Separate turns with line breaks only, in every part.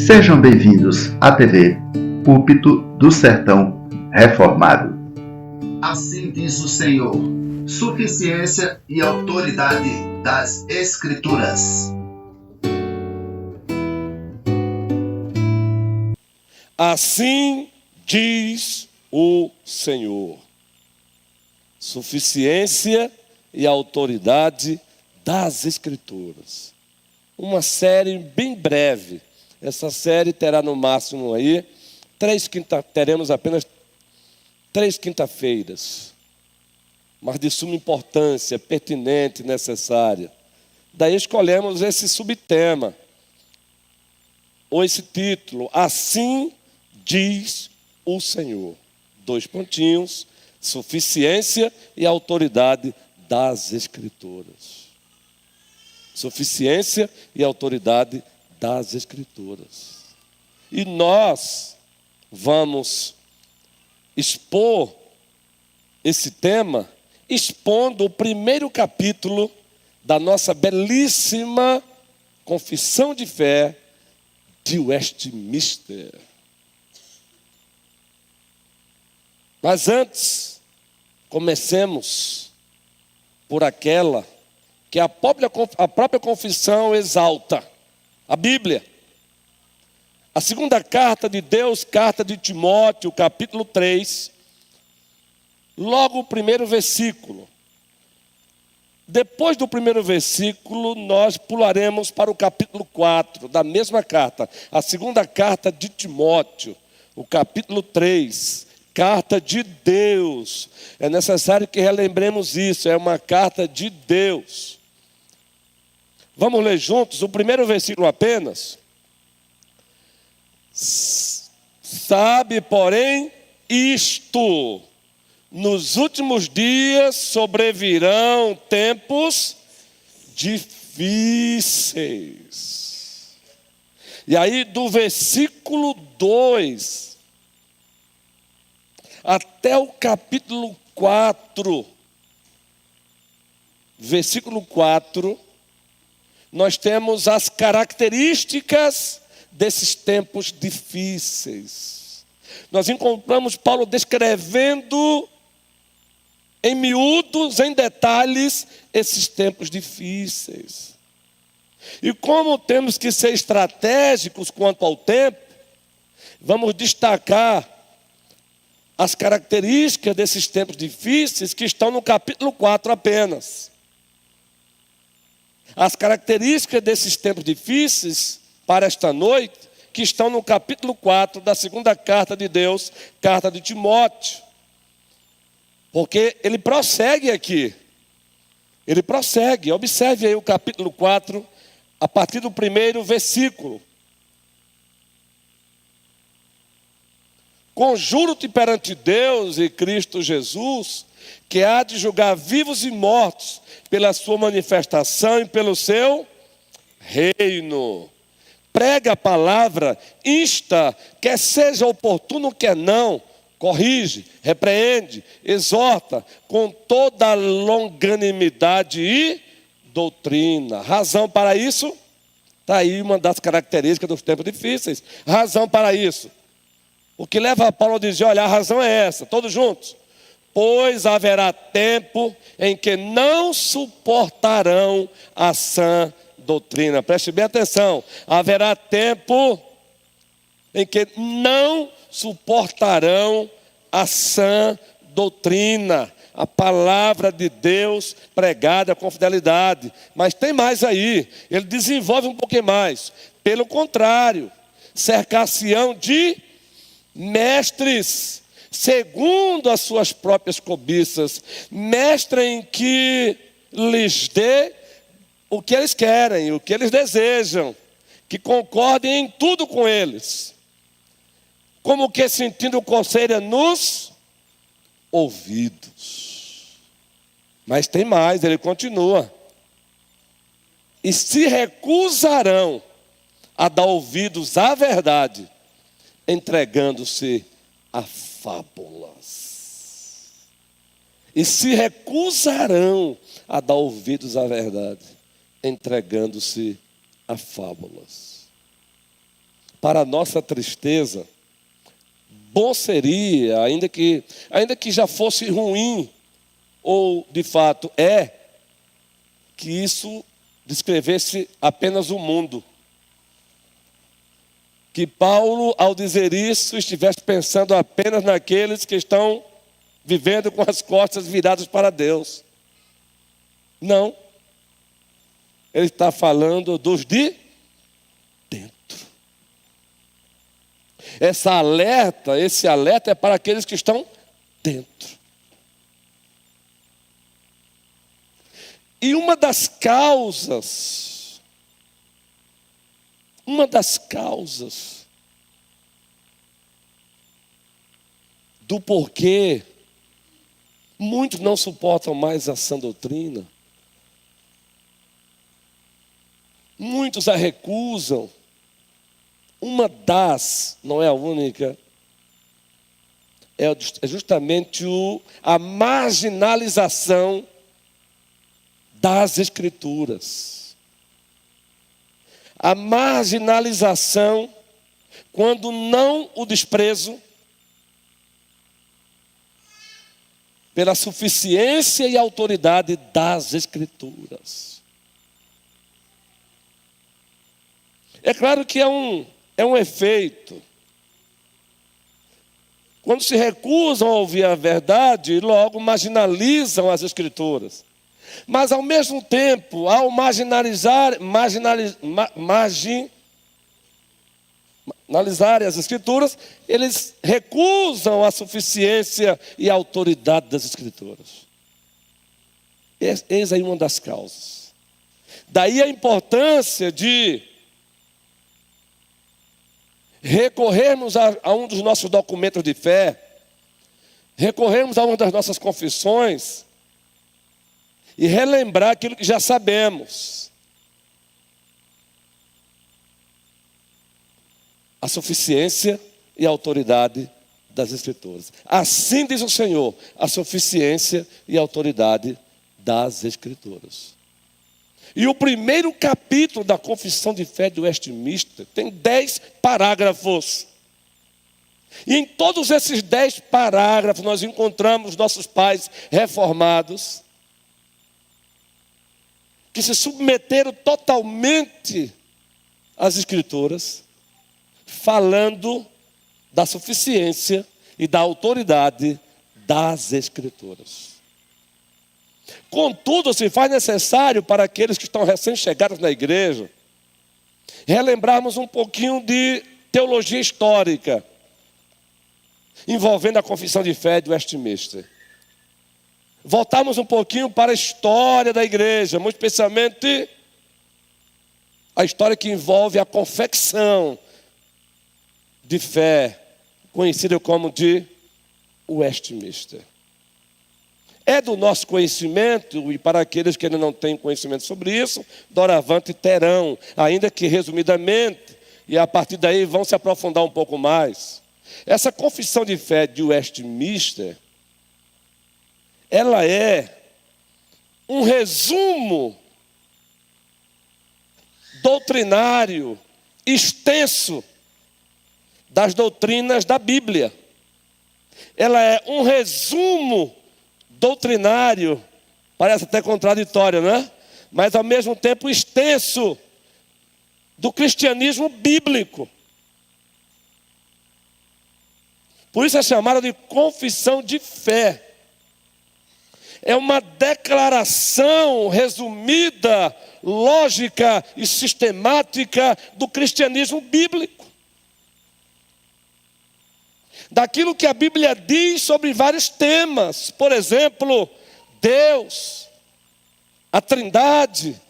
Sejam bem-vindos à TV Púlpito do Sertão Reformado.
Assim diz o Senhor, suficiência e autoridade das Escrituras.
Assim diz o Senhor, suficiência e autoridade das Escrituras. Uma série bem breve. Essa série terá no máximo aí teremos apenas 3 quinta-feiras, mas de suma importância, pertinente, necessária. Daí escolhemos esse subtema, ou esse título, Assim diz o Senhor. 2 pontinhos, suficiência e autoridade das Escrituras. Suficiência e autoridade das Escrituras. E nós vamos expor esse tema expondo o primeiro capítulo da nossa belíssima Confissão de Fé de Westminster. Mas antes, comecemos por aquela que a própria confissão exalta, a Bíblia. A segunda carta de Deus, carta de Timóteo, capítulo 3, logo o primeiro versículo. Depois do primeiro versículo, nós pularemos para o capítulo 4 da mesma carta, a segunda carta de Timóteo, o capítulo 3, carta de Deus. É necessário que relembremos isso, é uma carta de Deus. Vamos ler juntos o primeiro versículo apenas? Sabe, porém, isto: nos últimos dias sobrevirão tempos difíceis. E aí, do versículo 2 até o capítulo 4, versículo 4, nós temos as características desses tempos difíceis. Nós encontramos Paulo descrevendo em miúdos, em detalhes, esses tempos difíceis. E como temos que ser estratégicos quanto ao tempo, vamos destacar as características desses tempos difíceis que estão no capítulo 4 apenas. As características desses tempos difíceis para esta noite, que estão no capítulo 4 da segunda carta de Deus, carta de Timóteo. Porque ele prossegue aqui. Ele prossegue. Observe aí o capítulo 4, a partir do primeiro versículo. Conjuro-te perante Deus e Cristo Jesus, que há de julgar vivos e mortos pela sua manifestação e pelo seu reino. Prega a palavra, insta, quer seja oportuno, quer não, corrige, repreende, exorta, com toda longanimidade e doutrina. Razão para isso? Está aí uma das características dos tempos difíceis. Razão para isso. O que leva Paulo a dizer, olha, a razão é essa, todos juntos. Pois haverá tempo em que não suportarão a sã doutrina. Preste bem atenção. Haverá tempo em que não suportarão a sã doutrina, a palavra de Deus pregada com fidelidade. Mas tem mais aí. Ele desenvolve um pouquinho mais. Pelo contrário, cercar-se-ão de mestres, segundo as suas próprias cobiças, mestre em que lhes dê o que eles querem, o que eles desejam, que concordem em tudo com eles, como que sentindo coceira nos ouvidos. Mas tem mais, ele continua. E se recusarão a dar ouvidos à verdade, entregando-se a fábulas. E se recusarão a dar ouvidos à verdade, entregando-se a fábulas. para a nossa tristeza, bom seria, ainda que já fosse ruim, ou de fato que isso descrevesse apenas o mundo. Que Paulo, ao dizer isso, estivesse pensando apenas naqueles que estão vivendo com as costas viradas para Deus. Não. Ele está falando dos de dentro. Esse alerta é para aqueles que estão dentro. E uma das causas do porquê muitos não suportam mais a sã doutrina, muitos a recusam, não é a única, é justamente a marginalização das Escrituras. A marginalização, quando não o desprezo, pela suficiência e autoridade das Escrituras. É claro que é um efeito. Quando se recusam a ouvir a verdade, logo marginalizam as Escrituras. Mas, ao mesmo tempo, ao marginalizar as Escrituras, eles recusam a suficiência e a autoridade das Escrituras. Eis aí uma das causas. Daí a importância de recorrermos a um dos nossos documentos de fé, recorrermos a uma das nossas confissões e relembrar aquilo que já sabemos. A suficiência e a autoridade das Escrituras. Assim diz o Senhor, a suficiência e a autoridade das Escrituras. E o primeiro capítulo da Confissão de Fé de Westminster tem 10 parágrafos. E em todos esses 10 parágrafos nós encontramos nossos pais reformados, que se submeteram totalmente às Escrituras, falando da suficiência e da autoridade das Escrituras. Contudo, se faz necessário para aqueles que estão recém-chegados na igreja, relembrarmos um pouquinho de teologia histórica, envolvendo a Confissão de Fé de Westminster. Voltarmos um pouquinho para a história da igreja, muito especialmente a história que envolve a confecção de fé, conhecida como de Westminster. É do nosso conhecimento, e para aqueles que ainda não têm conhecimento sobre isso, doravante terão, ainda que resumidamente, e a partir daí vão se aprofundar um pouco mais. Essa confissão de fé de Westminster, ela é um resumo doutrinário extenso das doutrinas da Bíblia. Ela é um resumo doutrinário, parece até contraditório, né? Mas ao mesmo tempo extenso do cristianismo bíblico. Por isso é chamada de confissão de fé. É uma declaração resumida, lógica e sistemática do cristianismo bíblico. Daquilo que a Bíblia diz sobre vários temas. Por exemplo, Deus, a Trindade,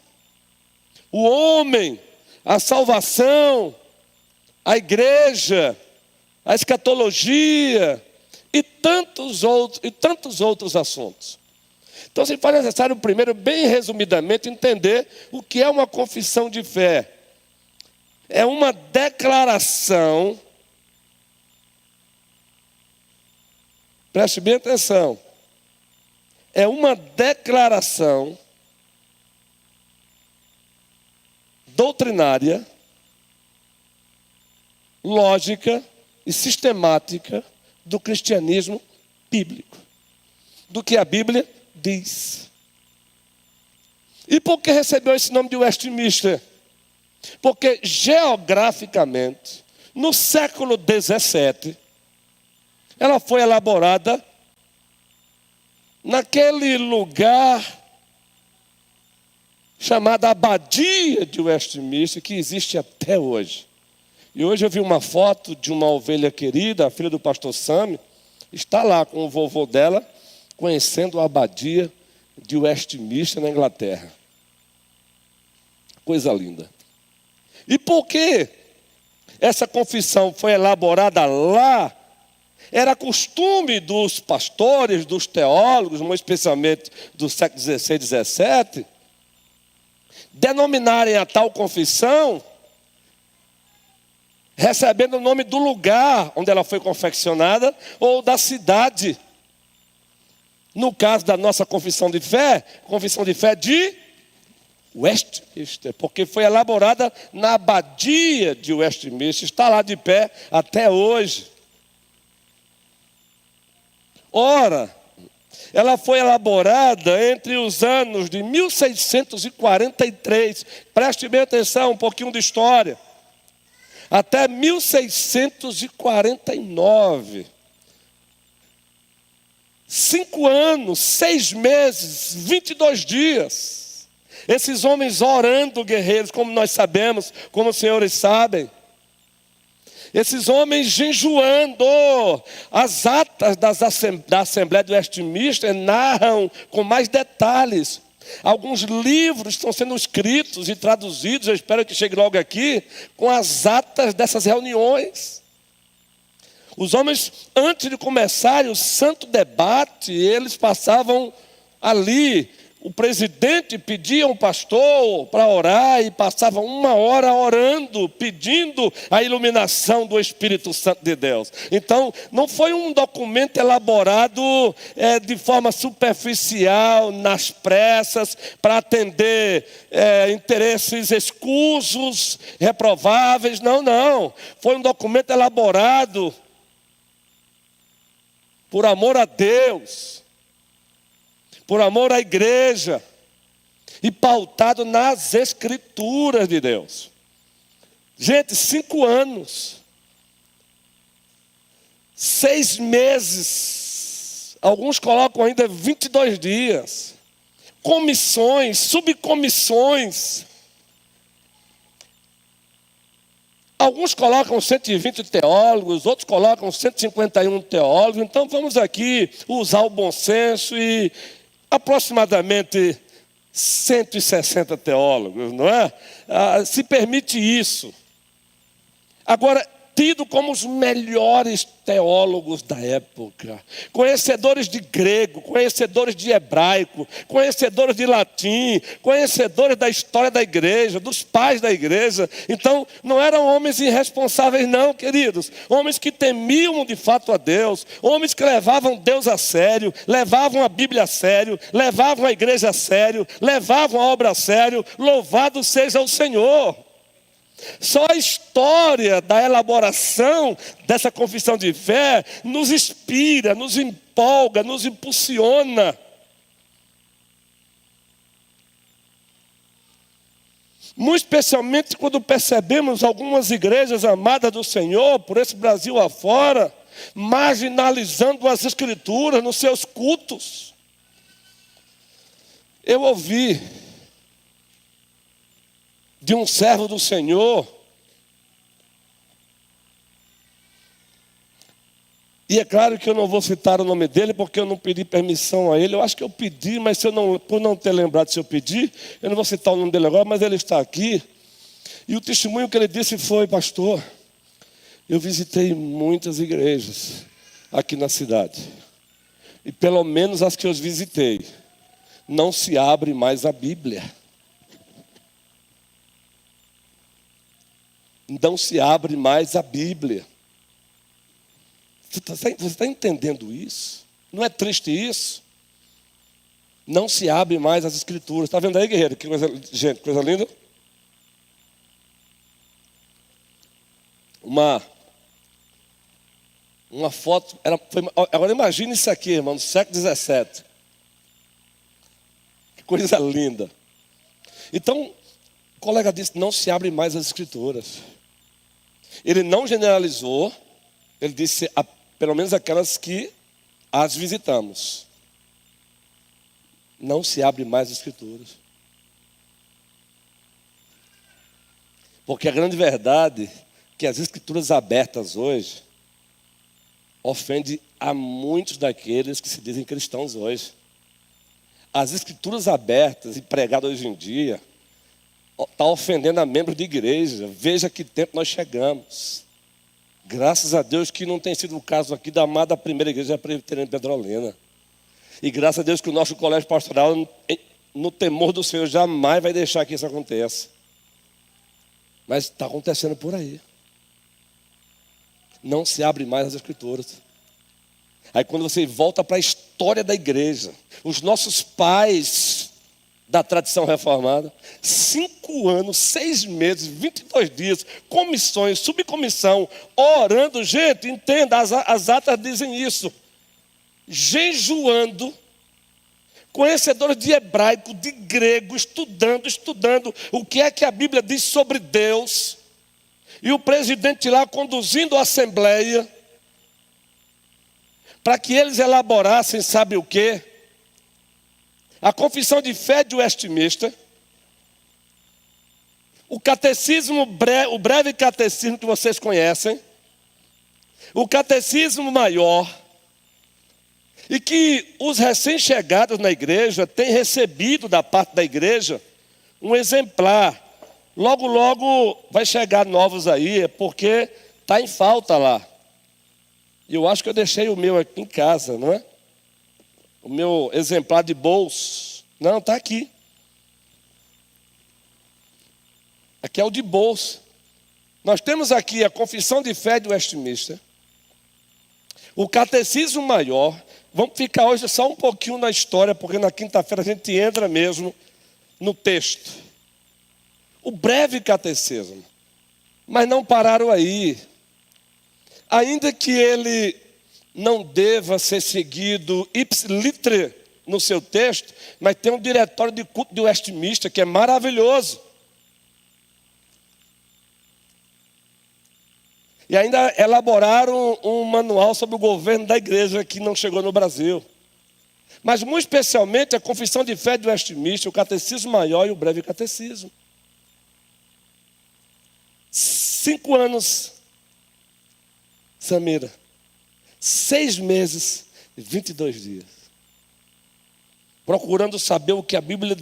o homem, a salvação, a igreja, a escatologia e tantos outros assuntos. Então, se faz necessário primeiro, bem resumidamente, entender o que é uma confissão de fé. É uma declaração, preste bem atenção, é uma declaração doutrinária lógica e sistemática do cristianismo bíblico, do que a Bíblia diz. E por que recebeu esse nome de Westminster? Porque geograficamente, no século XVII, ela foi elaborada naquele lugar chamado Abadia de Westminster, que existe até hoje. E hoje eu vi uma foto de uma ovelha querida, a filha do pastor Sam, está lá com o vovô dela, conhecendo a Abadia de Westminster, na Inglaterra. Coisa linda. E por que essa confissão foi elaborada lá? Era costume dos pastores, dos teólogos, mais especialmente do século XVI e XVII, denominarem a tal confissão recebendo o nome do lugar onde ela foi confeccionada ou da cidade. No caso da nossa confissão de fé de Westminster, porque foi elaborada na Abadia de Westminster, está lá de pé até hoje. Ora, ela foi elaborada entre os anos de 1643, preste bem atenção, um pouquinho de história, até 1649. 5 anos, 6 meses, 22 dias. Esses homens orando, guerreiros, como nós sabemos, como os senhores sabem. Esses homens jejuando. As atas da Assembleia de Westminster narram com mais detalhes. Alguns livros estão sendo escritos e traduzidos, eu espero que chegue logo aqui, com as atas dessas reuniões. Os homens, antes de começarem o santo debate, eles passavam ali. O presidente pedia um pastor para orar e passava 1 hora orando, pedindo a iluminação do Espírito Santo de Deus. Então, não foi um documento elaborado de forma superficial, nas pressas, para atender interesses escusos, reprováveis. Não. Foi um documento elaborado por amor a Deus, por amor à igreja, e pautado nas Escrituras de Deus. Gente, 5 anos, 6 meses, alguns colocam ainda 22 dias, comissões, subcomissões. Alguns colocam 120 teólogos, outros colocam 151 teólogos. Então vamos aqui usar o bom senso e aproximadamente 160 teólogos, não é? Se permite isso. Agora, tido como os melhores teólogos da época, conhecedores de grego, conhecedores de hebraico, conhecedores de latim, conhecedores da história da igreja, dos pais da igreja. Então, não eram homens irresponsáveis não, queridos. Homens que temiam de fato a Deus, homens que levavam Deus a sério, levavam a Bíblia a sério, levavam a igreja a sério, levavam a obra a sério. Louvado seja o Senhor. Só a história da elaboração dessa confissão de fé nos inspira, nos empolga, nos impulsiona. Muito especialmente quando percebemos algumas igrejas amadas do Senhor, por esse Brasil afora, marginalizando as Escrituras nos seus cultos. Eu ouvi de um servo do Senhor, e é claro que eu não vou citar o nome dele, porque eu não pedi permissão a ele. Eu acho que eu pedi, mas por não ter lembrado se eu pedi, eu não vou citar o nome dele agora, mas ele está aqui. E o testemunho que ele disse foi: pastor, eu visitei muitas igrejas aqui na cidade, e pelo menos as que eu visitei, não se abre mais a Bíblia. Não se abre mais a Bíblia. Você está entendendo isso? Não é triste isso? Não se abre mais as Escrituras. Está vendo aí, guerreiro? Que coisa, gente, coisa linda. uma foto. Agora imagine isso aqui, irmão, no século XVII. Que coisa linda. Então, o colega disse, não se abre mais as escrituras. Ele não generalizou, ele disse, pelo menos aquelas que as visitamos. Não se abre mais as escrituras. Porque a grande verdade é que as escrituras abertas hoje ofendem a muitos daqueles que se dizem cristãos hoje. As escrituras abertas e pregadas hoje em dia está ofendendo a membros de igreja. Veja que tempo nós chegamos. Graças a Deus que não tem sido o caso aqui da amada primeira igreja presbiteriana Petrolina. E graças a Deus que o nosso colégio pastoral, no temor do Senhor, jamais vai deixar que isso aconteça. Mas está acontecendo por aí. Não se abre mais as escrituras. Aí quando você volta para a história da igreja, os nossos pais da tradição reformada, 5 anos, 6 meses, 22 dias, comissões, subcomissão, orando, gente, entenda, as atas dizem isso, jejuando, conhecedores de hebraico, de grego, estudando o que é que a Bíblia diz sobre Deus, e o presidente lá conduzindo a assembleia, para que eles elaborassem, sabe o quê? A confissão de fé de Westminster, o catecismo, o breve catecismo que vocês conhecem, o catecismo maior, e que os recém-chegados na igreja têm recebido da parte da igreja um exemplar. Logo, logo vai chegar novos aí, porque está em falta lá. E eu acho que eu deixei o meu aqui em casa, não é? O meu exemplar de bolso. Não, está aqui. Aqui é o de bolso. Nós temos aqui a confissão de fé de Westminster, o catecismo maior. Vamos ficar hoje só um pouquinho na história, porque na quinta-feira a gente entra mesmo no texto. O breve catecismo. Mas não pararam aí. Ainda que ele não deva ser seguido ipsiliter no seu texto, mas tem um diretório de culto de Westminster que é maravilhoso. E ainda elaboraram um manual sobre o governo da igreja que não chegou no Brasil. Mas muito especialmente a confissão de fé de Westminster, o catecismo maior e o breve catecismo. 5 anos, Samira, 6 meses e 22 dias. Procurando saber o que a Bíblia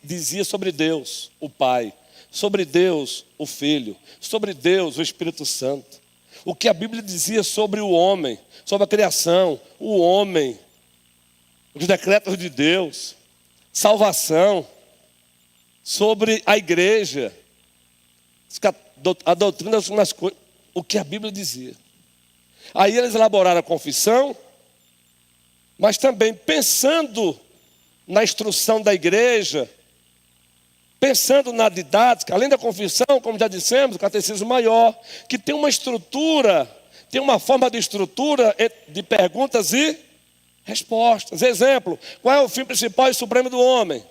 dizia sobre Deus, o Pai, sobre Deus, o Filho, sobre Deus, o Espírito Santo. O que a Bíblia dizia sobre o homem, sobre a criação, o homem, os decretos de Deus, salvação, sobre a igreja, a doutrina, algumas coisas, o que a Bíblia dizia. Aí eles elaboraram a confissão, mas também pensando na instrução da igreja, pensando na didática, além da confissão, como já dissemos, o catecismo maior, que tem uma estrutura, tem uma forma de estrutura de perguntas e respostas. Exemplo, qual é o fim principal e supremo do homem?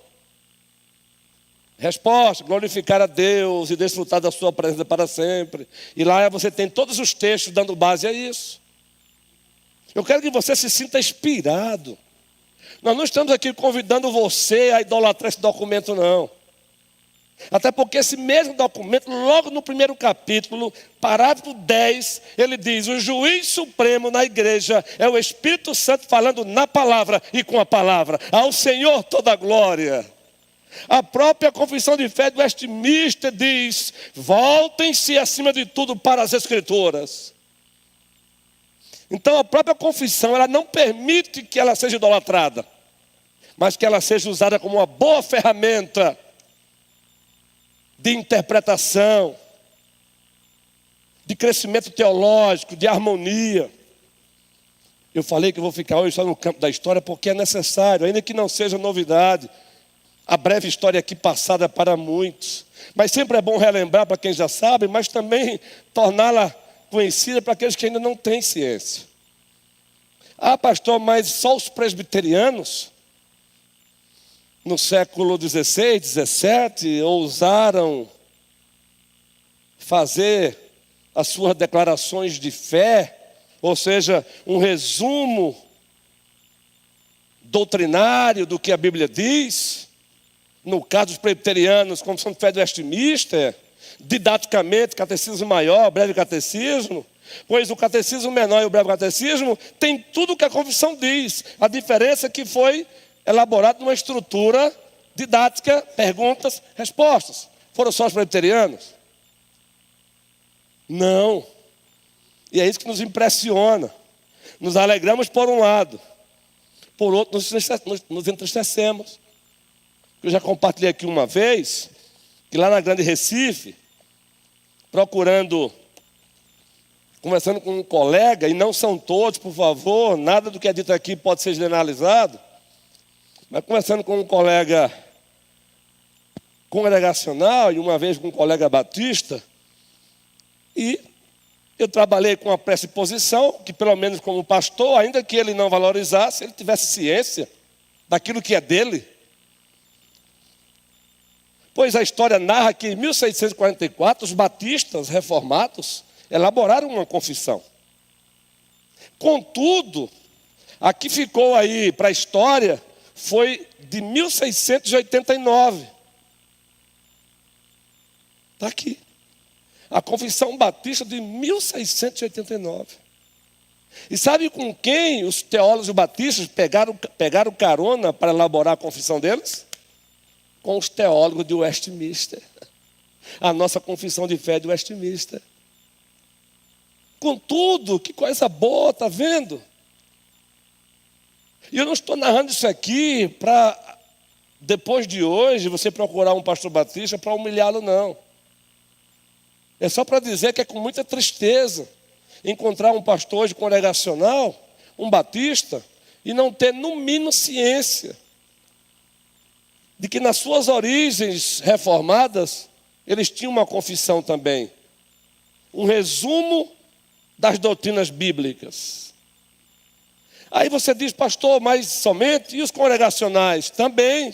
Resposta, glorificar a Deus e desfrutar da sua presença para sempre. E lá você tem todos os textos dando base a isso. Eu quero que você se sinta inspirado. Nós não estamos aqui convidando você a idolatrar esse documento, não. Até porque esse mesmo documento, logo no primeiro capítulo, parágrafo 10, ele diz: o juiz supremo na igreja é o Espírito Santo falando na palavra e com a palavra. Ao Senhor toda a glória. A própria confissão de fé do Westminster diz: voltem-se acima de tudo para as Escrituras. Então a própria confissão, ela não permite que ela seja idolatrada, mas que ela seja usada como uma boa ferramenta de interpretação, de crescimento teológico, de harmonia. Eu falei que eu vou ficar hoje só no campo da história porque é necessário, ainda que não seja novidade, a breve história aqui passada para muitos. Mas sempre é bom relembrar para quem já sabe, mas também torná-la conhecida para aqueles que ainda não têm ciência. Ah, pastor, mas só os presbiterianos, no século XVI, XVII, ousaram fazer as suas declarações de fé, ou seja, um resumo doutrinário do que a Bíblia diz. No caso dos presbiterianos, Confissão de Fé de Westminster, didaticamente, Catecismo Maior, Breve Catecismo, pois o Catecismo Menor e o Breve Catecismo tem tudo o que a Confissão diz. A diferença é que foi elaborado numa estrutura didática, perguntas, respostas. Foram só os presbiterianos? Não. E é isso que nos impressiona. Nos alegramos por um lado, por outro nos entristecemos. Eu já compartilhei aqui uma vez, que lá na Grande Recife, conversando com um colega, e não são todos, por favor, nada do que é dito aqui pode ser generalizado, mas conversando com um colega congregacional, e uma vez com um colega batista, e eu trabalhei com a pressuposição, que pelo menos como pastor, ainda que ele não valorizasse, ele tivesse ciência daquilo que é dele. Pois a história narra que em 1644, os batistas reformados elaboraram uma confissão. Contudo, a que ficou aí para a história foi de 1689. Está aqui. A Confissão Batista de 1689. E sabe com quem os teólogos batistas pegaram carona para elaborar a confissão deles? Com os teólogos de Westminster. A nossa confissão de fé de Westminster. Contudo, que coisa boa, está vendo? E eu não estou narrando isso aqui para, depois de hoje, você procurar um pastor batista para humilhá-lo, não. É só para dizer que é com muita tristeza encontrar um pastor hoje congregacional, um batista, e não ter no mínimo ciência de que nas suas origens reformadas, eles tinham uma confissão também. Um resumo das doutrinas bíblicas. Aí você diz, pastor, mas somente? E os congregacionais? Também.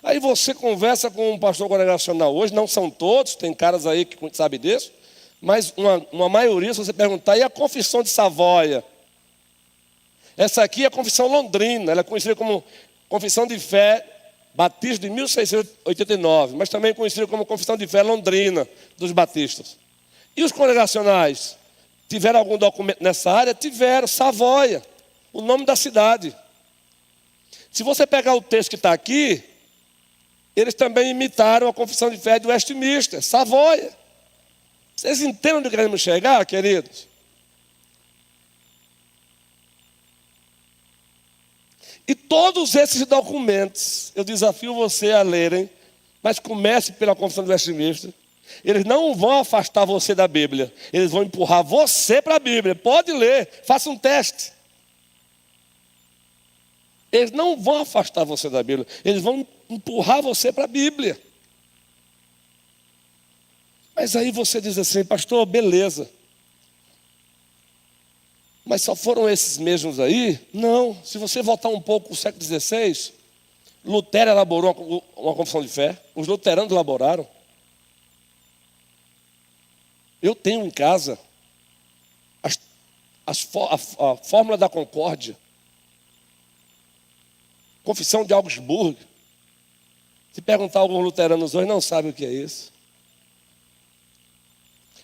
Aí você conversa com um pastor congregacional hoje, não são todos, tem caras aí que sabem disso, mas uma maioria, se você perguntar, e a Confissão de Savoia? Essa aqui é a Confissão Londrina, ela é conhecida como Confissão de Fé Batista de 1689, mas também conhecida como Confissão de Fé Londrina dos Batistas. E os congregacionais? Tiveram algum documento nessa área? Tiveram, Savoia, o nome da cidade. Se você pegar o texto que está aqui, eles também imitaram a Confissão de Fé de Westminster, Savoia. Vocês entendem onde queremos chegar, queridos? E todos esses documentos, eu desafio você a lerem, mas comece pela Confissão de Westminster. Eles não vão afastar você da Bíblia, eles vão empurrar você para a Bíblia. Pode ler, faça um teste. Eles não vão afastar você da Bíblia, eles vão empurrar você para a Bíblia. Mas aí você diz assim, pastor, beleza. Mas só foram esses mesmos aí? Não. Se você voltar um pouco no século XVI, Lutero elaborou uma confissão de fé. Os luteranos elaboraram. Eu tenho em casa a Fórmula da Concórdia. Confissão de Augsburgo. Se perguntar a alguns luteranos hoje, não sabem o que é isso.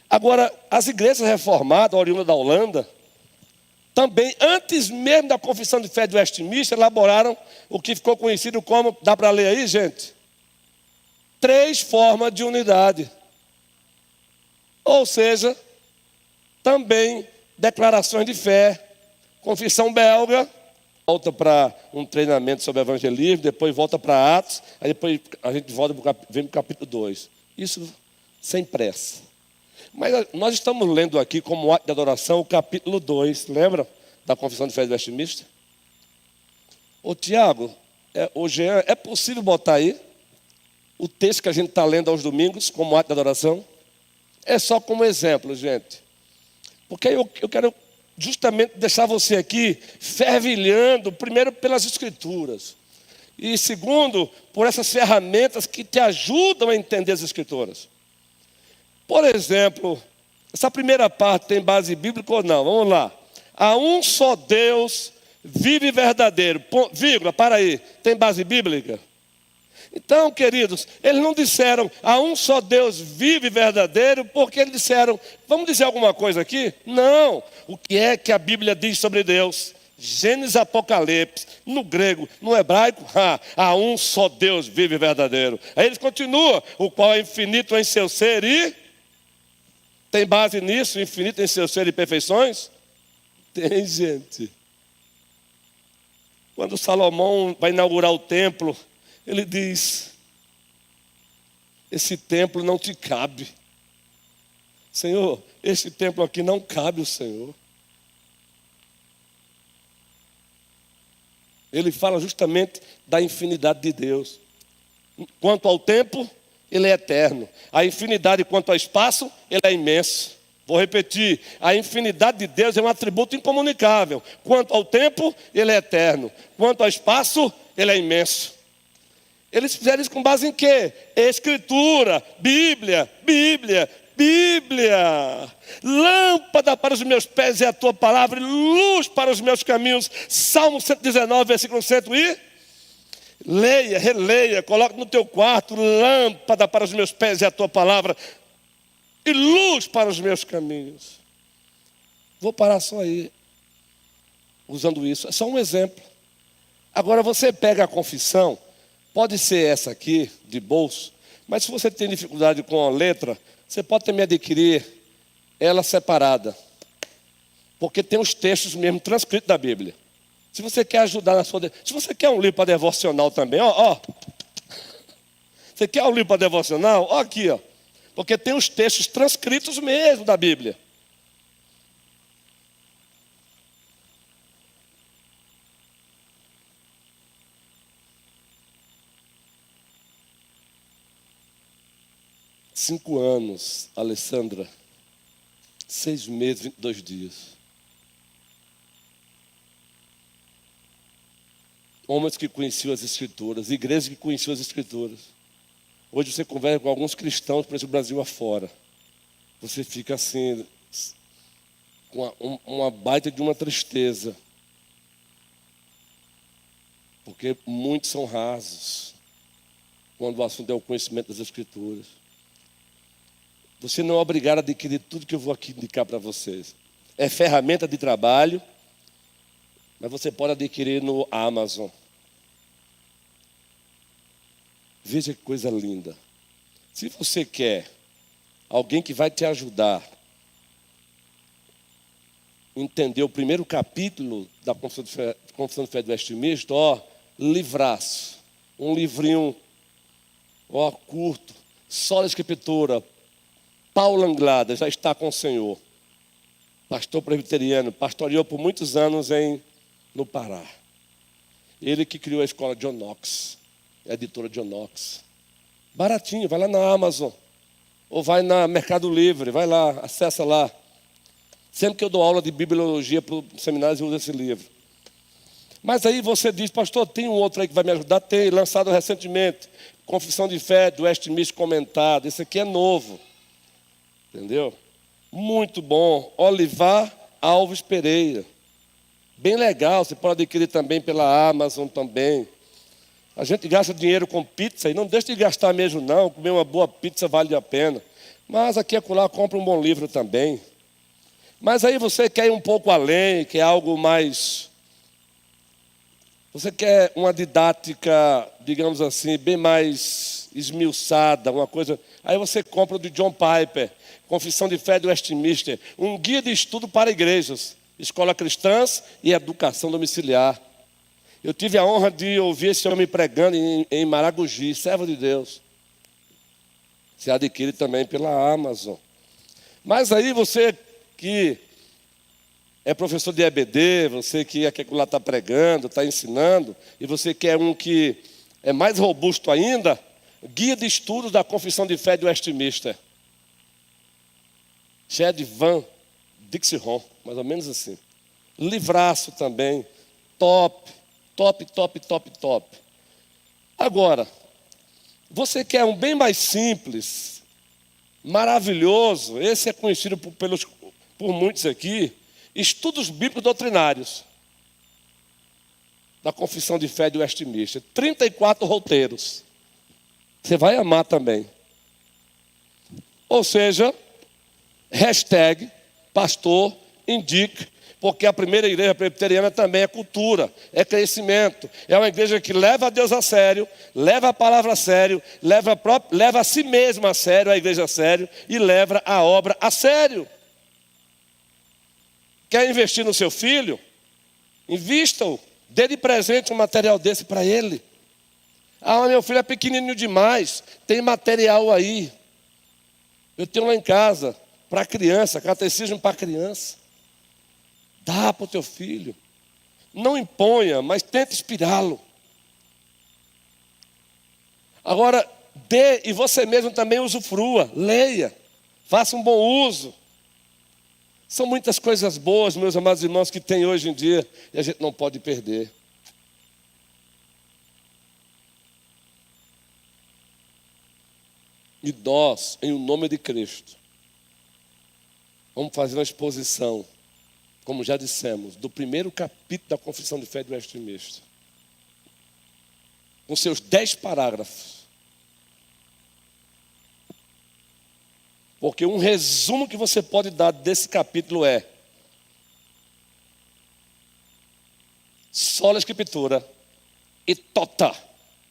Agora, as igrejas reformadas, oriundas da Holanda, também, antes mesmo da Confissão de Fé de Westminster, elaboraram o que ficou conhecido como, dá para ler aí, gente? 3 formas de unidade. Ou seja, também declarações de fé. Confissão belga, volta para um treinamento sobre evangelismo, depois volta para Atos, aí depois a gente vem para o capítulo 2. Isso sem pressa. Mas nós estamos lendo aqui como ato de adoração o capítulo 2, lembra? Da Confissão de Fé de Westminster. Ô Tiago, Jean, é possível botar aí o texto que a gente está lendo aos domingos como ato de adoração? É só como exemplo, gente. Porque eu quero justamente deixar você aqui fervilhando, primeiro pelas Escrituras, e segundo, por essas ferramentas que te ajudam a entender as Escrituras. Por exemplo, essa primeira parte tem base bíblica ou não? Vamos lá. Há um só Deus vive e verdadeiro. Vírgula, para aí. Tem base bíblica? Então, queridos, eles não disseram há um só Deus vive e verdadeiro, porque eles disseram, vamos dizer alguma coisa aqui? Não. O que é que a Bíblia diz sobre Deus? Gênesis, Apocalipse, no grego, no hebraico, há um só Deus vive e verdadeiro. Aí eles continuam, o qual é infinito em seu ser e... Tem base nisso, infinito em seu ser e perfeições? Tem, gente. Quando Salomão vai inaugurar o templo, ele diz, esse templo não te cabe. Senhor, esse templo aqui não cabe o Senhor. Ele fala justamente da infinidade de Deus. Quanto ao tempo, ele é eterno. A infinidade quanto ao espaço, ele é imenso. Vou repetir, a infinidade de Deus é um atributo incomunicável. Quanto ao tempo, ele é eterno. Quanto ao espaço, ele é imenso. Eles fizeram isso com base em quê? Escritura, Bíblia, Bíblia, Bíblia. Lâmpada para os meus pés é a tua palavra, e luz para os meus caminhos. Salmo 119, versículo 100 e... Leia, releia, coloque no teu quarto, lâmpada para os meus pés é a tua palavra, e luz para os meus caminhos. Vou parar só aí, usando isso, é só um exemplo. Agora você pega a confissão, pode ser essa aqui, de bolso, mas se você tem dificuldade com a letra, você pode também adquirir ela separada, porque tem os textos mesmo transcritos da Bíblia. Se você quer ajudar na sua... Se você quer um livro para devocional também, ó. Você quer um livro para devocional? Ó aqui, ó. Porque tem os textos transcritos mesmo da Bíblia. Cinco anos, Alessandra. 6 meses, 22 dias. Homens que conheciam as Escrituras, igrejas que conheciam as Escrituras. Hoje você conversa com alguns cristãos para esse Brasil afora. Você fica assim, com uma baita de uma tristeza. Porque muitos são rasos, quando o assunto é o conhecimento das Escrituras. Você não é obrigado a adquirir tudo que eu vou aqui indicar para vocês. É ferramenta de trabalho, mas você pode adquirir no Amazon. Veja que coisa linda. Se você quer alguém que vai te ajudar a entender o primeiro capítulo da Confissão de Fé do Westminster, livraço. Um livrinho, curto, só da Escritura. Paulo Anglada já está com o Senhor. Pastor presbiteriano, pastoreou por muitos anos no Pará. Ele que criou a escola John Knox, a editora John Knox. Baratinho, vai lá na Amazon, ou vai na Mercado Livre, vai lá, acessa lá. Sempre que eu dou aula de bibliologia para os seminários, eu uso esse livro. Mas aí você diz, pastor, tem um outro aí que vai me ajudar? Tem, lançado recentemente, Confissão de Fé do Westminster comentado. Esse aqui é novo, entendeu? Muito bom, Olivar Alves Pereira. Bem legal, você pode adquirir também pela Amazon também. A gente gasta dinheiro com pizza e não deixa de gastar mesmo não, comer uma boa pizza vale a pena. Mas aqui e acolá compra um bom livro também. Mas aí você quer ir um pouco além, quer algo mais... Você quer uma didática, digamos assim, bem mais esmiuçada, uma coisa... Aí você compra o de John Piper, Confissão de Fé do Westminster, um guia de estudo para igrejas, escola cristãs e educação domiciliar. Eu tive a honra de ouvir esse homem pregando em Maragogi, servo de Deus. Se adquire também pela Amazon. Mas aí você que é professor de EBD, você que aqui lá está pregando, está ensinando, e você quer um que é mais robusto ainda, guia de estudos da Confissão de Fé de Westminster. Chad Van Dixie-Rom, mais ou menos assim. Livraço também, top, top, top, top, top. Agora, você quer um bem mais simples, maravilhoso, esse é conhecido por muitos aqui, Estudos Bíblicos Doutrinários, da Confissão de Fé de Westminster, 34 roteiros. Você vai amar também. Ou seja, hashtag pastor indique, porque a primeira igreja presbiteriana também é cultura, é crescimento. É uma igreja que leva a Deus a sério, leva a palavra a sério, leva a si mesma a sério, a igreja a sério, e leva a obra a sério. Quer investir no seu filho? Invista-o. Dê de presente um material desse para ele. Ah, meu filho é pequenininho demais, tem material aí. Eu tenho lá em casa, para criança, catecismo para criança. Dá para o teu filho. Não imponha, mas tente inspirá-lo. Agora, dê e você mesmo também usufrua. Leia, faça um bom uso. São muitas coisas boas, meus amados irmãos, que tem hoje em dia e a gente não pode perder. E nós, em o nome de Cristo, vamos fazer uma exposição, como já dissemos, do primeiro capítulo da Confissão de Fé de Westminster, com seus 10 parágrafos. Porque um resumo que você pode dar desse capítulo é: sola Escritura e tota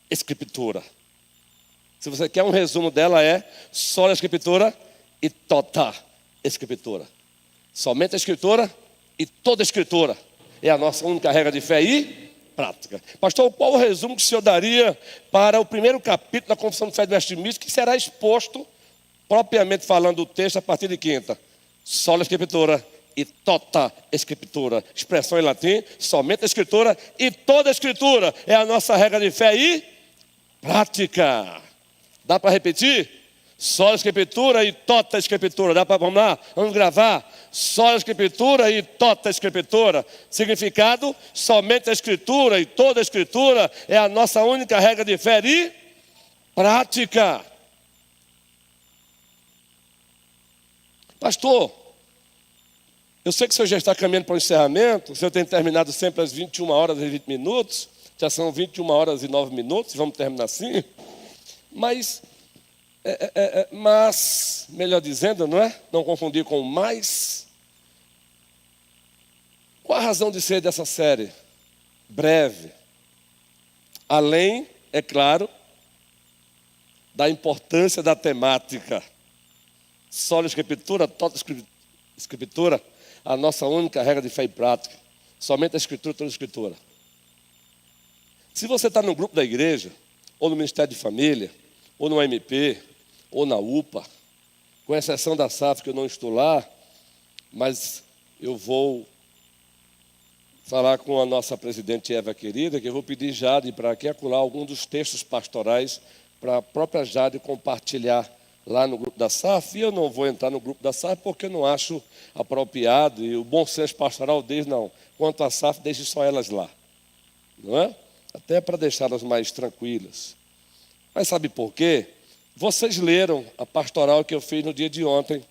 Escritura. Se você quer um resumo dela, é sola Escritura e tota Escritura. Somente a Escritura e toda a Escritura é a nossa única regra de fé e prática. Pastor, qual o resumo que o senhor daria para o primeiro capítulo da Confissão de Fé de Westminster, que será exposto, propriamente falando, o texto a partir de quinta? Sola Escritura e tota Escritura. Expressão em latim, somente a Escritura e toda a Escritura é a nossa regra de fé e prática. Dá para repetir? Sola Escritura e tota Escritura. Dá para, vamos lá? Vamos gravar? Sola Escritura e tota Escritura. Significado: somente a Escritura e toda a Escritura é a nossa única regra de fé e prática. Pastor, eu sei que o senhor já está caminhando para o encerramento. O senhor tem terminado sempre às 21 horas e 20 minutos. Já são 21 horas e 9 minutos. Vamos terminar assim. Mas, melhor dizendo, não é? Não confundir com mais. Qual a razão de ser dessa série? Breve. Além, é claro, da importância da temática. Sola Escritura, toda Escritura, a nossa única regra de fé e prática. Somente a Escritura, toda a Escritura. Se você está no grupo da igreja, ou no Ministério de Família, ou no AMP, ou na UPA, com exceção da SAF, que eu não estou lá, mas eu vou falar com a nossa presidente Eva querida, que eu vou pedir Jade para que acular algum dos textos pastorais para a própria Jade compartilhar lá no grupo da SAF. E eu não vou entrar no grupo da SAF porque eu não acho apropriado, e o bom senso pastoral diz, não, quanto à SAF, deixe só elas lá, não é? Até para deixá-las mais tranquilas. Mas sabe por quê? Vocês leram a pastoral que eu fiz no dia de ontem,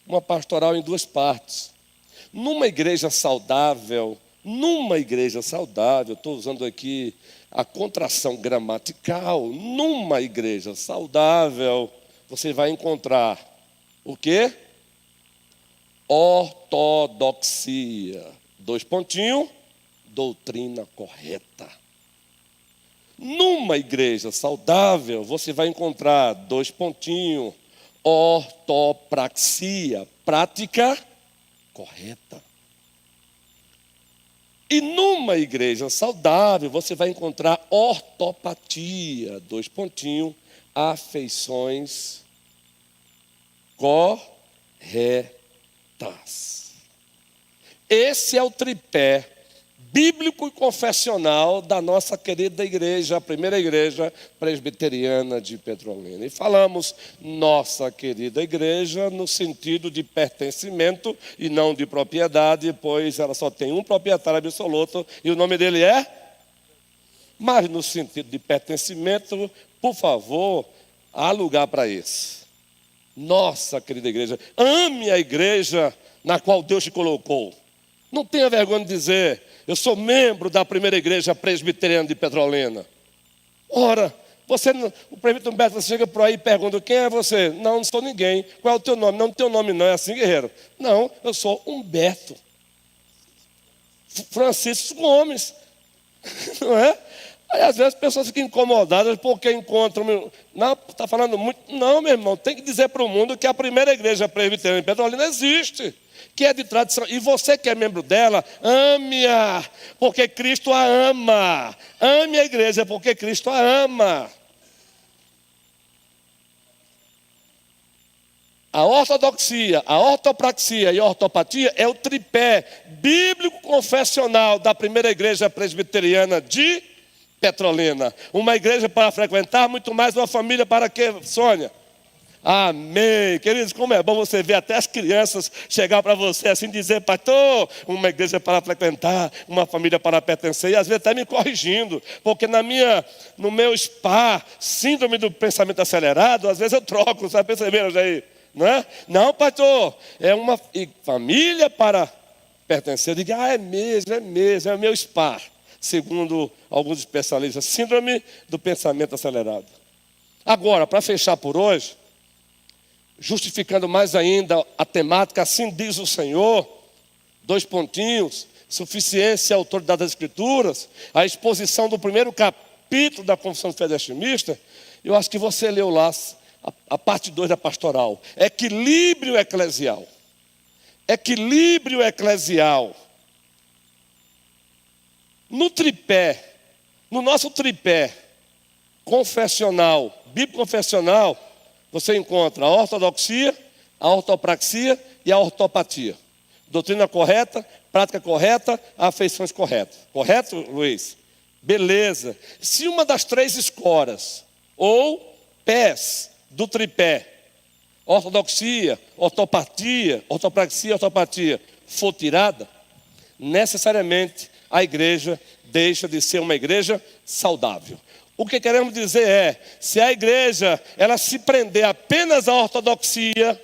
uma pastoral em 2 partes. Numa igreja saudável, estou usando aqui a contração gramatical, numa igreja saudável, você vai encontrar o quê? Ortodoxia. 2 pontinhos, doutrina correta. Numa igreja saudável, você vai encontrar 2 pontinhos, ortopraxia, prática correta. E numa igreja saudável, você vai encontrar ortopatia, 2 pontinhos, afeições corretas. Esse é o tripé bíblico e confessional da nossa querida igreja, a primeira igreja presbiteriana de Petrolina. E falamos nossa querida igreja no sentido de pertencimento e não de propriedade, pois ela só tem um proprietário absoluto e o nome dele é? Mas no sentido de pertencimento, por favor, há lugar para isso. Nossa querida igreja, ame a igreja na qual Deus te colocou. Não tenha vergonha de dizer, eu sou membro da primeira igreja presbiteriana de Petrolina. Ora, o presbítero Humberto, você chega por aí e pergunta, quem é você? Não sou ninguém. Qual é o teu nome? Não, teu nome não, é assim, guerreiro. Não, eu sou Humberto Francisco Gomes. Não é? Aí às vezes as pessoas ficam incomodadas porque encontram. Não, está falando muito. Não, meu irmão, tem que dizer para o mundo que a primeira igreja presbiteriana de Petrolina existe, que é de tradição. E você que é membro dela, ame-a, porque Cristo a ama. Ame a igreja, porque Cristo a ama. A ortodoxia, a ortopraxia e a ortopatia é o tripé bíblico confessional da primeira igreja presbiteriana de Petrolina. Uma igreja para frequentar, muito mais uma família para quê, Sônia? Amém. Queridos, como é bom você ver até as crianças chegar para você assim, dizer, pastor, uma igreja para frequentar, uma família para pertencer, e às vezes até me corrigindo, porque no meu SPA, síndrome do pensamento acelerado, às vezes eu troco, sabe, perceberam já aí? Não é? Não, pastor, é uma família para pertencer. Eu digo, é mesmo, é o meu SPA, segundo alguns especialistas, síndrome do pensamento acelerado. Agora, para fechar por hoje, justificando mais ainda a temática, assim diz o Senhor, 2 pontinhos, suficiência e autoridade das Escrituras, a exposição do primeiro capítulo da Confissão de Fé Destimista, eu acho que você leu lá a parte 2 da pastoral. Equilíbrio eclesial. Equilíbrio eclesial. No tripé, no nosso tripé confessional, bíblico confessional, você encontra a ortodoxia, a ortopraxia e a ortopatia. Doutrina correta, prática correta, afeições corretas. Correto, Luiz? Beleza. Se uma das 3 escoras ou pés do tripé, ortodoxia, ortopatia, ortopraxia, ortopatia, for tirada, necessariamente a igreja deixa de ser uma igreja saudável. O que queremos dizer é, se a igreja ela se prender apenas à ortodoxia,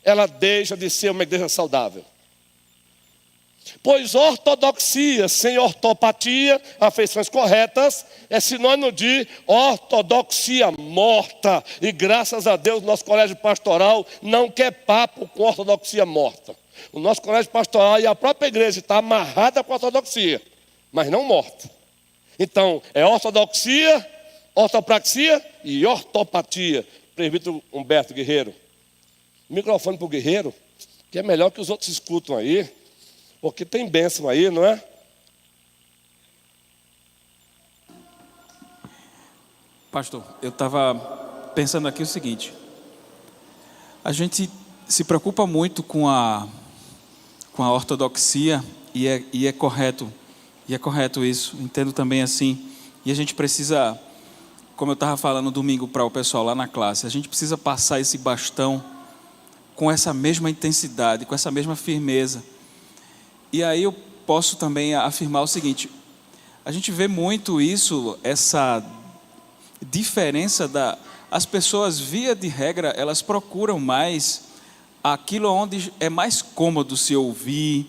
ela deixa de ser uma igreja saudável. Pois ortodoxia sem ortopatia, afeições corretas, é sinônimo de ortodoxia morta. E graças a Deus, nosso colégio pastoral não quer papo com ortodoxia morta. O nosso colégio pastoral e a própria igreja está amarrada com a ortodoxia, mas não morta. Então, é ortodoxia, ortopraxia e ortopatia. Presbítero Humberto Guerreiro. Microfone para o Guerreiro, que é melhor que os outros escutam aí. Porque tem bênção aí, não é?
Pastor, eu estava pensando aqui o seguinte. A gente se preocupa muito com a ortodoxia e é correto isso. Entendo também assim. E a gente precisa, como eu estava falando domingo para o pessoal lá na classe, a gente precisa passar esse bastão com essa mesma intensidade, com essa mesma firmeza. E aí eu posso também afirmar o seguinte, a gente vê muito isso, essa diferença as pessoas, via de regra, elas procuram mais aquilo onde é mais cômodo se ouvir,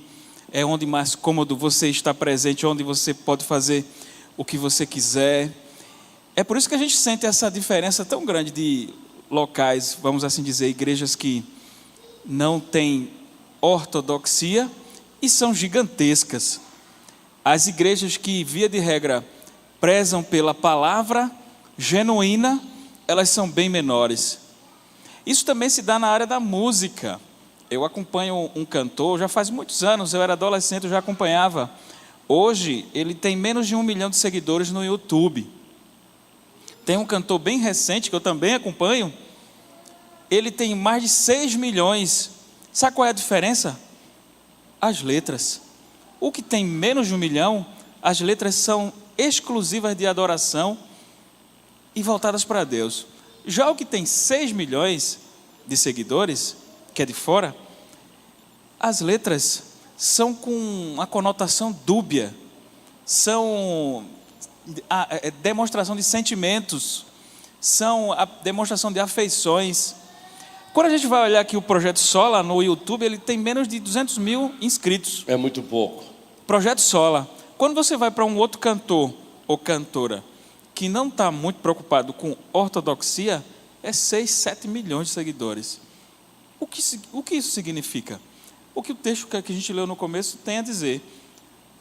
é onde mais cômodo você está presente, onde você pode fazer o que você quiser. É por isso que a gente sente essa diferença tão grande de locais, vamos assim dizer, igrejas que não têm ortodoxia, e são gigantescas. As igrejas que, via de regra, prezam pela palavra genuína, elas são bem menores. Isso também se dá na área da música. Eu acompanho um cantor, já faz muitos anos, eu era adolescente, eu já acompanhava. Hoje, ele tem menos de 1 milhão de seguidores no YouTube. Tem um cantor bem recente, que eu também acompanho, ele tem mais de 6 milhões. Sabe qual é a diferença? As letras. O que tem menos de 1 milhão, As letras são exclusivas de adoração e voltadas para Deus. Já o que tem 6 milhões de seguidores, que é de fora, as letras são com uma conotação dúbia, são a demonstração de sentimentos, são a demonstração de afeições. Quando a gente vai olhar aqui o Projeto Sola no YouTube, ele tem menos de 200 mil inscritos.
É muito pouco.
Projeto Sola. Quando você vai para um outro cantor ou cantora que não está muito preocupado com ortodoxia, é 6, 7 milhões de seguidores. O que isso significa? O que o texto que a gente leu no começo tem a dizer: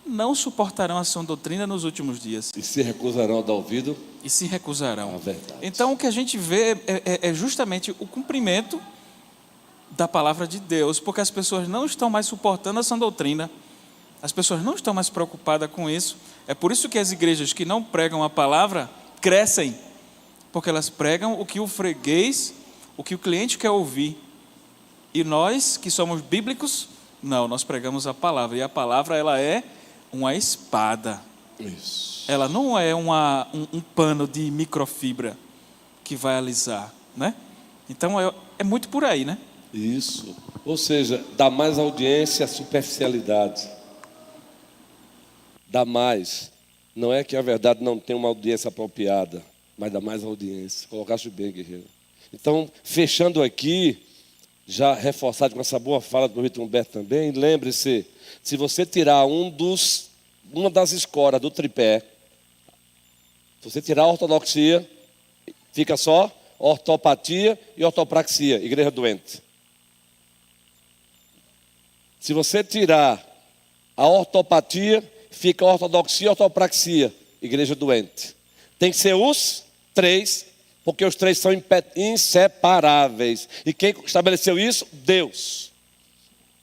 não suportarão a sã doutrina nos últimos dias.
E se recusarão a dar ouvido
E se recusarão.
à verdade.
Então o que a gente vê é justamente o cumprimento da palavra de Deus, porque as pessoas não estão mais suportando a sã doutrina, as pessoas não estão mais preocupadas com isso. É por isso que as igrejas que não pregam a palavra crescem, porque elas pregam o que o freguês, o que o cliente quer ouvir. E nós, que somos bíblicos, não, nós pregamos a palavra. E a palavra, ela é uma espada.
Isso.
Ela não é um pano de microfibra que vai alisar, né? Então, é muito por aí, né?
Isso. Ou seja, dá mais audiência à superficialidade. Dá mais. Não é que a verdade não tem uma audiência apropriada, mas dá mais audiência. Colocaste bem, guerreiro. Então, fechando aqui, já reforçado com essa boa fala do Vitor Humberto também, lembre-se, se você tirar uma das escoras do tripé, se você tirar a ortodoxia, fica só ortopatia e ortopraxia, igreja doente. Se você tirar a ortopatia, fica ortodoxia e ortopraxia, igreja doente. Tem que ser os 3, porque os 3 são inseparáveis. E quem estabeleceu isso? Deus.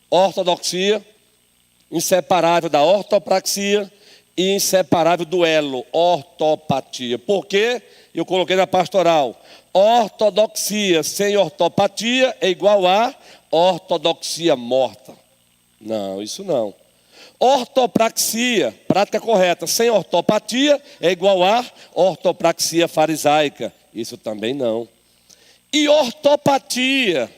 Ortodoxia, inseparável da ortopraxia e inseparável do elo, ortopatia. Por quê? Eu coloquei na pastoral. Ortodoxia sem ortopatia é igual a ortodoxia morta. Não, isso não. Ortopraxia, prática correta, sem ortopatia é igual a ortopraxia farisaica. Isso também não. E ortopatia,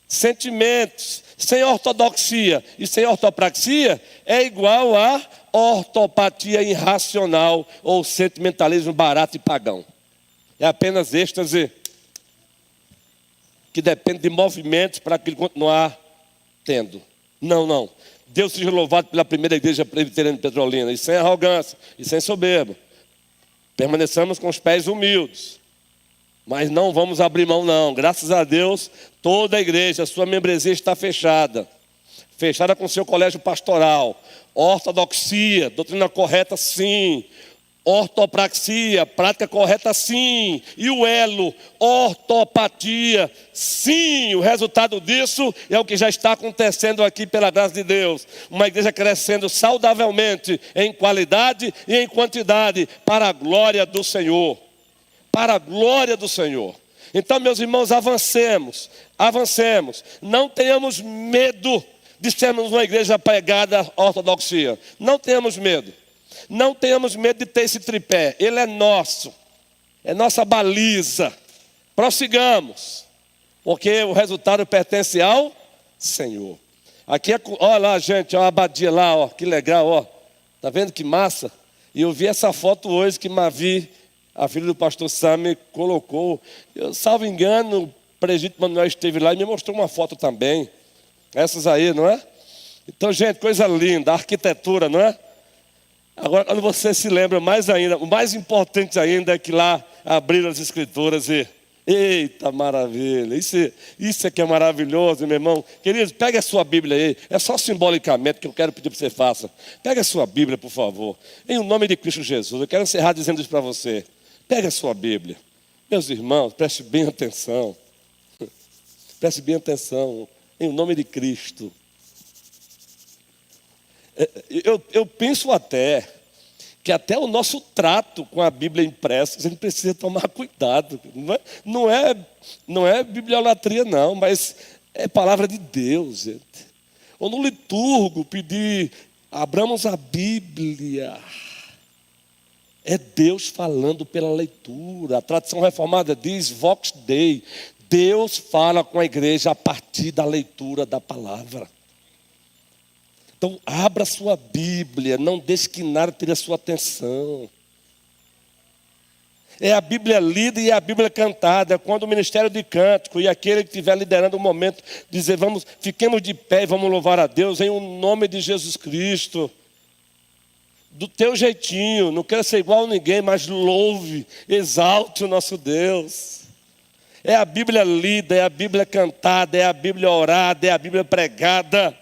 sentimentos, sem ortodoxia e sem ortopraxia é igual a ortopatia irracional ou sentimentalismo barato e pagão. É apenas êxtase que depende de movimentos para que ele continuar tendo. Não. Deus seja louvado pela primeira igreja presbiteriana de Petrolina, e sem arrogância, e sem soberba. Permaneçamos com os pés humildes, mas não vamos abrir mão não. Graças a Deus, toda a igreja, a sua membresia está fechada. Fechada com o seu colégio pastoral. Ortodoxia, doutrina correta sim. Ortopraxia, prática correta sim. E o elo, ortopatia, sim. O resultado disso é o que já está acontecendo aqui pela graça de Deus. Uma igreja crescendo saudavelmente em qualidade e em quantidade para a glória do Senhor. Para a glória do Senhor. Então, meus irmãos, avancemos. Não tenhamos medo de sermos uma igreja pregada à ortodoxia. Não tenhamos medo. Não tenhamos medo de ter esse tripé. Ele é nosso. É nossa baliza. Prossigamos. Porque o resultado pertence ao Senhor. Aqui é, olha lá, gente, ó, a abadia lá, ó, que legal, ó. Tá vendo que massa? E eu vi essa foto hoje que Mavi, a filha do pastor Sami, colocou. Eu, salvo engano, o presbítero Manuel esteve lá e me mostrou uma foto também. Essas aí, não é? Então, gente, coisa linda, a arquitetura, não é? Agora, quando você se lembra mais ainda, o mais importante ainda é que lá abriram as escrituras e... Eita, maravilha! Isso é que é maravilhoso, meu irmão. Queridos, pegue a sua Bíblia aí. É só simbolicamente que eu quero pedir para você faça. Pegue a sua Bíblia, por favor. Em nome de Cristo Jesus. Eu quero encerrar dizendo isso para você. Pegue a sua Bíblia. Meus irmãos, preste bem atenção. Preste bem atenção. Em nome de Cristo. Eu penso até que até o nosso trato com a Bíblia impressa, a gente precisa tomar cuidado. Não é bibliolatria não, mas é palavra de Deus, gente. Ou no liturgo pedir Abramos a Bíblia. É Deus falando pela leitura. A tradição reformada diz Vox Dei. Deus fala com a igreja a partir da leitura da palavra. Então, abra sua Bíblia, não deixe que nada tire a sua atenção. É a Bíblia lida e é a Bíblia cantada. Quando o ministério de cântico e aquele que estiver liderando o momento dizer, fiquemos de pé e vamos louvar a Deus em o nome de Jesus Cristo. Do teu jeitinho, não quero ser igual a ninguém, mas louve, exalte o nosso Deus. É a Bíblia lida, é a Bíblia cantada, é a Bíblia orada, é a Bíblia pregada.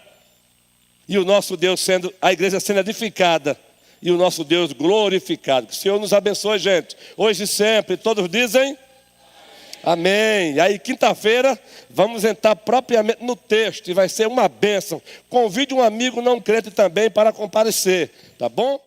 E o nosso Deus sendo, a igreja sendo edificada. E o nosso Deus glorificado. Que o Senhor nos abençoe, gente. Hoje e sempre, todos dizem amém. E aí, quinta-feira, vamos entrar propriamente no texto. E vai ser uma bênção. Convide um amigo não crente também para comparecer. Tá bom?